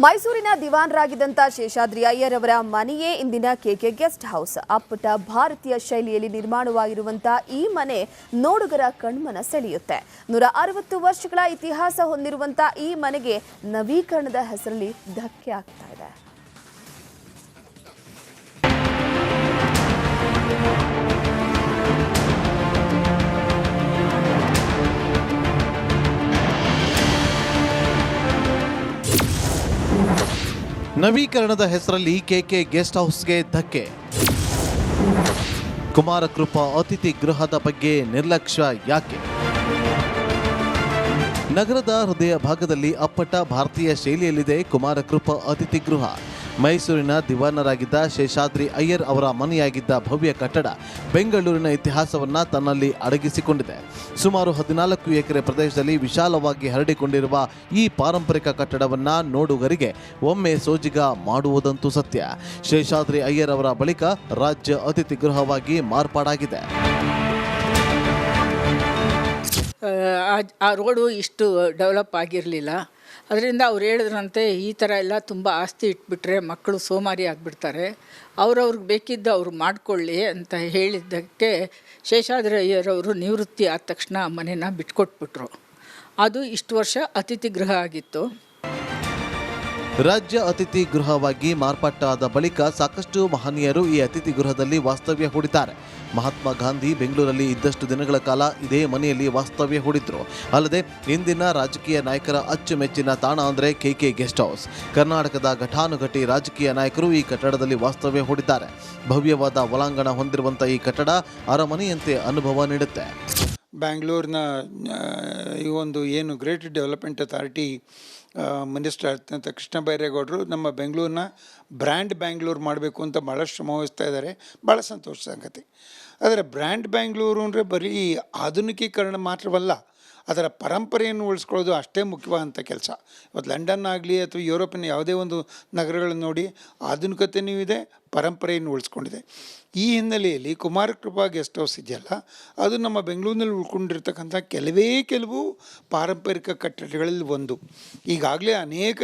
ಮೈಸೂರಿನ ದಿವಾನರಾಗಿದ್ದಂಥ ಶೇಷಾದ್ರಿ ಅಯ್ಯರ್ ಅವರ ಮನೆಯೇ ಇಂದಿನ ಕೆಕೆ ಗೆಸ್ಟ್ ಹೌಸ್. ಅಪ್ಪಟ ಭಾರತೀಯ ಶೈಲಿಯಲ್ಲಿ ನಿರ್ಮಾಣವಾಗಿರುವಂತಹ ಈ ಮನೆ ನೋಡುಗರ ಕಣ್ಮನ ಸೆಳೆಯುತ್ತೆ. 160 ವರ್ಷಗಳ ಇತಿಹಾಸ ಹೊಂದಿರುವಂತಹ ಈ ಮನೆಗೆ ನವೀಕರಣದ ಹೆಸರಲ್ಲಿ ಧಕ್ಕೆ ಆಗ್ತಾ ಇದೆ. ನವೀಕರಣದ ಹೆಸರಲ್ಲಿ ಕೆಕೆ ಗೆಸ್ಟ್ ಹೌಸ್ಗೆ ಧಕ್ಕೆ. ಕುಮಾರಕೃಪಾ ಅತಿಥಿ ಗೃಹದ ಬಗ್ಗೆ ನಿರ್ಲಕ್ಷ್ಯ ಯಾಕೆ? ನಗರದ ಹೃದಯ ಭಾಗದಲ್ಲಿ ಅಪ್ಪಟ ಭಾರತೀಯ ಶೈಲಿಯಲ್ಲಿದೆ ಕುಮಾರಕೃಪಾ ಅತಿಥಿ ಗೃಹ. ಮೈಸೂರಿನ ದಿವಾನರಾಗಿದ್ದ ಶೇಷಾದ್ರಿ ಅಯ್ಯರ್ ಅವರ ಮನೆಯಾಗಿದ್ದ ಭವ್ಯ ಕಟ್ಟಡ ಬೆಂಗಳೂರಿನ ಇತಿಹಾಸವನ್ನು ತನ್ನಲ್ಲಿ ಅಡಗಿಸಿಕೊಂಡಿದೆ. ಸುಮಾರು 14 ಎಕರೆ ಪ್ರದೇಶದಲ್ಲಿ ವಿಶಾಲವಾಗಿ ಹರಡಿಕೊಂಡಿರುವ ಈ ಪಾರಂಪರಿಕ ಕಟ್ಟಡವನ್ನು ನೋಡುಗರಿಗೆ ಒಮ್ಮೆ ಸೋಜಿಗ ಮಾಡುವುದಂತೂ ಸತ್ಯ. ಶೇಷಾದ್ರಿ ಅಯ್ಯರ್ ಅವರ ಬಳಿಕ ರಾಜ್ಯ ಅತಿಥಿ ಗೃಹವಾಗಿ ಮಾರ್ಪಾಡಾಗಿದೆ. ಆ ರೋಡು ಇಷ್ಟು ಡೆವಲಪ್ ಆಗಿರಲಿಲ್ಲ. ಅದರಿಂದ ಅವ್ರು ಹೇಳಿದ್ರಂತೆ ಈ ಥರ ಎಲ್ಲ ತುಂಬ ಆಸ್ತಿ ಇಟ್ಬಿಟ್ರೆ ಮಕ್ಕಳು ಸೋಮಾರಿ ಆಗಿಬಿಡ್ತಾರೆ, ಅವ್ರವ್ರಿಗೆ ಬೇಕಿದ್ದು ಅವ್ರು ಮಾಡಿಕೊಳ್ಳಿ ಅಂತ ಹೇಳಿದ್ದಕ್ಕೆ ಶೇಷಾದ್ರಿ ಅಯ್ಯರ್ ಅವರು ನಿವೃತ್ತಿ ಆದ ತಕ್ಷಣ ಮನೇನ ಬಿಟ್ಕೊಟ್ಬಿಟ್ರು. ಅದು ಇಷ್ಟು ವರ್ಷ ಅತಿಥಿ ಗೃಹ ಆಗಿತ್ತು. ರಾಜ್ಯ ಅತಿಥಿ ಗೃಹವಾಗಿ ಮಾರ್ಪಾಟಾದ ಬಳಿಕ ಸಾಕಷ್ಟು ಮಹನೀಯರು ಈ ಅತಿಥಿ ಗೃಹದಲ್ಲಿ ವಾಸ್ತವ್ಯ ಹೂಡಿದ್ದಾರೆ. ಮಹಾತ್ಮ ಗಾಂಧಿ ಬೆಂಗಳೂರಲ್ಲಿ ಇದ್ದಷ್ಟು ದಿನಗಳ ಕಾಲ ಇದೇ ಮನೆಯಲ್ಲಿ ವಾಸ್ತವ್ಯ ಹೂಡಿದ್ರು. ಅಲ್ಲದೆ ಇಂದಿನ ರಾಜಕೀಯ ನಾಯಕರ ಅಚ್ಚುಮೆಚ್ಚಿನ ತಾಣ ಅಂದರೆ ಕೆಕೆ ಗೆಸ್ಟ್ ಹೌಸ್. ಕರ್ನಾಟಕದ ಘಟಾನುಘಟಿ ರಾಜಕೀಯ ನಾಯಕರು ಈ ಕಟ್ಟಡದಲ್ಲಿ ವಾಸ್ತವ್ಯ ಹೂಡಿದ್ದಾರೆ. ಭವ್ಯವಾದ ಒಳಾಂಗಣ ಹೊಂದಿರುವಂಥ ಈ ಕಟ್ಟಡ ಅರಮನೆಯಂತೆ ಅನುಭವ ನೀಡುತ್ತೆ. ಬ್ಯಾಂಗ್ಳೂರಿನ ಈ ಒಂದು ಏನು ಗ್ರೇಟ್ ಡೆವಲಪ್ಮೆಂಟ್ ಅಥಾರಿಟಿ ಮಿನಿಸ್ಟರ್ ಅಂತ ಕೃಷ್ಣ ಬೈರೇಗೌಡರು ನಮ್ಮ ಬೆಂಗಳೂರನ್ನ ಬ್ರ್ಯಾಂಡ್ ಬ್ಯಾಂಗ್ಳೂರು ಮಾಡಬೇಕು ಅಂತ ಭಾಳ ಶ್ರಮ ವಹಿಸ್ತಾ ಇದ್ದಾರೆ. ಭಾಳ ಸಂತೋಷ ಸಂಗತಿ. ಆದರೆ ಬ್ರ್ಯಾಂಡ್ ಬ್ಯಾಂಗ್ಳೂರು ಅಂದರೆ ಬರೀ ಆಧುನಿಕೀಕರಣ ಮಾತ್ರವಲ್ಲ, ಅದರ ಪರಂಪರೆಯನ್ನು ಉಳಿಸ್ಕೊಳ್ಳೋದು ಅಷ್ಟೇ ಮುಖ್ಯವಾದಂಥ ಕೆಲಸ. ಇವತ್ತು ಲಂಡನ್ ಆಗಲಿ ಅಥವಾ ಯುರೋಪಿನ ಯಾವುದೇ ಒಂದು ನಗರಗಳನ್ನು ನೋಡಿ ಆಧುನಿಕತೆಯೂ ಇದೆ, ಪರಂಪರೆಯನ್ನು ಉಳಿಸ್ಕೊಂಡಿದೆ. ಈ ಹಿನ್ನೆಲೆಯಲ್ಲಿ ಕುಮಾರಕೃಪಾ ಗೆಸ್ಟ್ ಹೌಸ್ ಇದೆಯಲ್ಲ, ಅದು ನಮ್ಮ ಬೆಂಗಳೂರಿನಲ್ಲಿ ಉಳ್ಕೊಂಡಿರ್ತಕ್ಕಂಥ ಕೆಲವು ಪಾರಂಪರಿಕ ಕಟ್ಟಡಗಳಲ್ಲಿ ಒಂದು. ಈಗಾಗಲೇ ಅನೇಕ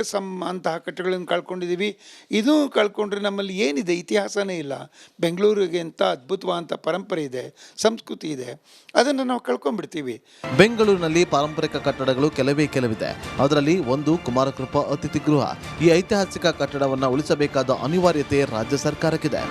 ಅಂತಹ ಕಟ್ಟಡಗಳನ್ನು ಕಳ್ಕೊಂಡಿದ್ದೀವಿ. ಇದು ಕಳ್ಕೊಂಡ್ರೆ ನಮ್ಮಲ್ಲಿ ಏನಿದೆ? ಇತಿಹಾಸನೇ ಇಲ್ಲ. ಬೆಂಗಳೂರಿಗೆ ಎಂಥ ಅದ್ಭುತವಾದಂಥ ಪರಂಪರೆ ಇದೆ, ಸಂಸ್ಕೃತಿ ಇದೆ, ಅದನ್ನು ನಾವು ಕಳ್ಕೊಂಡ್ಬಿಡ್ತೀವಿ. ಬೆಂಗಳೂರಿನಲ್ಲಿ ಪಾರಂಪರಿಕ ಕಟ್ಟಡಗಳು ಕೆಲವಿದೆ. ಅದರಲ್ಲಿ ಒಂದು ಕುಮಾರಕೃಪಾ ಅತಿಥಿ ಗೃಹ. ಈ ಐತಿಹಾಸಿಕ ಕಟ್ಟಡವನ್ನು ಉಳಿಸಬೇಕಾದ ಅನಿವಾರ್ಯತೆ ರಾಜ್ಯ ಸರ್ಕಾರಕ್ಕಿದೆ.